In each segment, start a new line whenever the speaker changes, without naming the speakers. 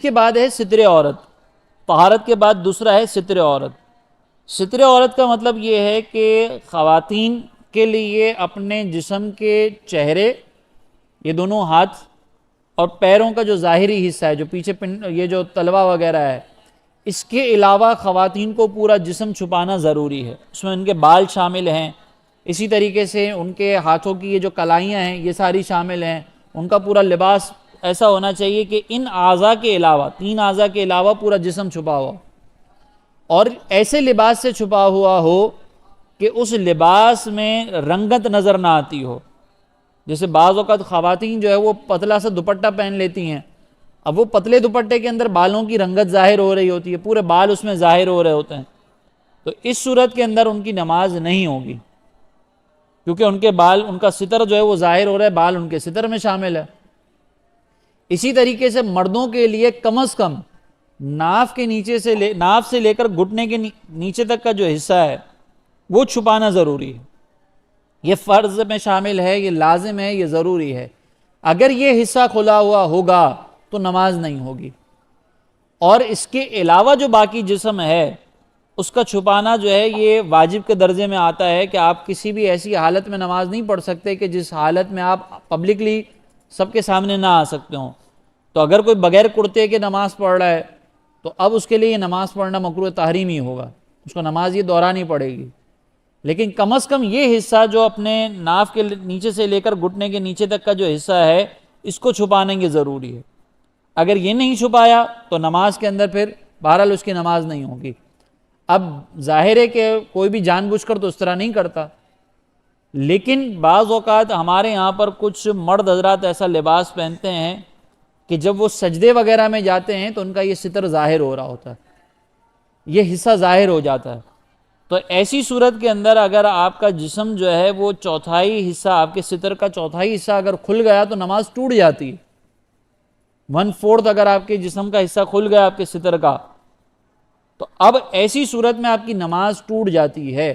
کے بعد ہے ستر عورت. طہارت کے بعد دوسرا ہے ستر عورت. ستر عورت کا مطلب یہ ہے کہ خواتین کے لیے اپنے جسم کے چہرے، یہ دونوں ہاتھ اور پیروں کا جو ظاہری حصہ ہے، جو پیچھے یہ جو تلوا وغیرہ ہے، اس کے علاوہ خواتین کو پورا جسم چھپانا ضروری ہے. اس میں ان کے بال شامل ہیں، اسی طریقے سے ان کے ہاتھوں کی یہ جو کلائیاں ہیں یہ ساری شامل ہیں. ان کا پورا لباس ایسا ہونا چاہیے کہ ان اعضاء کے علاوہ، 3 اعضاء کے علاوہ پورا جسم چھپا ہوا، اور ایسے لباس سے چھپا ہوا ہو کہ اس لباس میں رنگت نظر نہ آتی ہو. جیسے بعض اوقات خواتین جو ہے وہ پتلا سا دوپٹہ پہن لیتی ہیں، اب وہ پتلے دوپٹے کے اندر بالوں کی رنگت ظاہر ہو رہی ہوتی ہے، پورے بال اس میں ظاہر ہو رہے ہوتے ہیں، تو اس صورت کے اندر ان کی نماز نہیں ہوگی، کیونکہ ان کے بال، ان کا ستر جو ہے وہ ظاہر ہو رہا ہے، بال ان کے ستر میں شامل ہے. اسی طریقے سے مردوں کے لیے کم از کم ناف کے نیچے سے ناف سے لے کر گھٹنے کے نیچے تک کا جو حصہ ہے وہ چھپانا ضروری ہے. یہ فرض میں شامل ہے، یہ لازم ہے، یہ ضروری ہے. اگر یہ حصہ کھلا ہوا ہوگا تو نماز نہیں ہوگی. اور اس کے علاوہ جو باقی جسم ہے اس کا چھپانا جو ہے یہ واجب کے درجے میں آتا ہے کہ آپ کسی بھی ایسی حالت میں نماز نہیں پڑھ سکتے کہ جس حالت میں آپ پبلکلی سب کے سامنے نہ آ سکتے ہوں. تو اگر کوئی بغیر کرتے کے نماز پڑھ رہا ہے تو اب اس کے لیے یہ نماز پڑھنا مکروہ تحریمی ہوگا، اس کو نماز یہ دہرانی پڑے گی. لیکن کم از کم یہ حصہ جو اپنے ناف کے نیچے سے لے کر گھٹنے کے نیچے تک کا جو حصہ ہے اس کو چھپانے کی ضروری ہے. اگر یہ نہیں چھپایا تو نماز کے اندر پھر بہرحال اس کی نماز نہیں ہوگی. اب ظاہر ہے کہ کوئی بھی جان بوجھ کر تو اس طرح نہیں کرتا، لیکن بعض اوقات ہمارے یہاں پر کچھ مرد حضرات ایسا لباس پہنتے ہیں کہ جب وہ سجدے وغیرہ میں جاتے ہیں تو ان کا یہ ستر ظاہر ہو رہا ہوتا ہے، یہ حصہ ظاہر ہو جاتا ہے. تو ایسی صورت کے اندر اگر آپ کا جسم جو ہے وہ چوتھائی حصہ، آپ کے ستر کا چوتھائی حصہ اگر کھل گیا تو نماز ٹوٹ جاتی ہے. 1/4 اگر آپ کے جسم کا حصہ کھل گیا آپ کے ستر کا، تو اب ایسی صورت میں آپ کی نماز ٹوٹ جاتی ہے.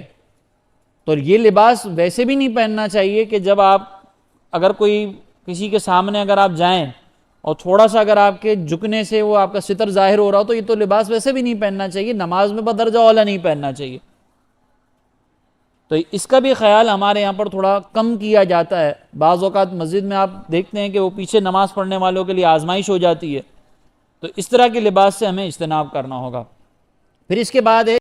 تو یہ لباس ویسے بھی نہیں پہننا چاہیے کہ جب آپ اگر کوئی کسی کے سامنے اگر آپ جائیں اور تھوڑا سا اگر آپ کے جھکنے سے وہ آپ کا ستر ظاہر ہو رہا ہو تو یہ تو لباس ویسے بھی نہیں پہننا چاہیے، نماز میں بدرجہ اولا نہیں پہننا چاہیے. تو اس کا بھی خیال ہمارے یہاں پر تھوڑا کم کیا جاتا ہے. بعض اوقات مسجد میں آپ دیکھتے ہیں کہ وہ پیچھے نماز پڑھنے والوں کے لیے آزمائش ہو جاتی ہے، تو اس طرح کے لباس سے ہمیں اجتناب کرنا ہوگا. پھر اس کے بعد ہے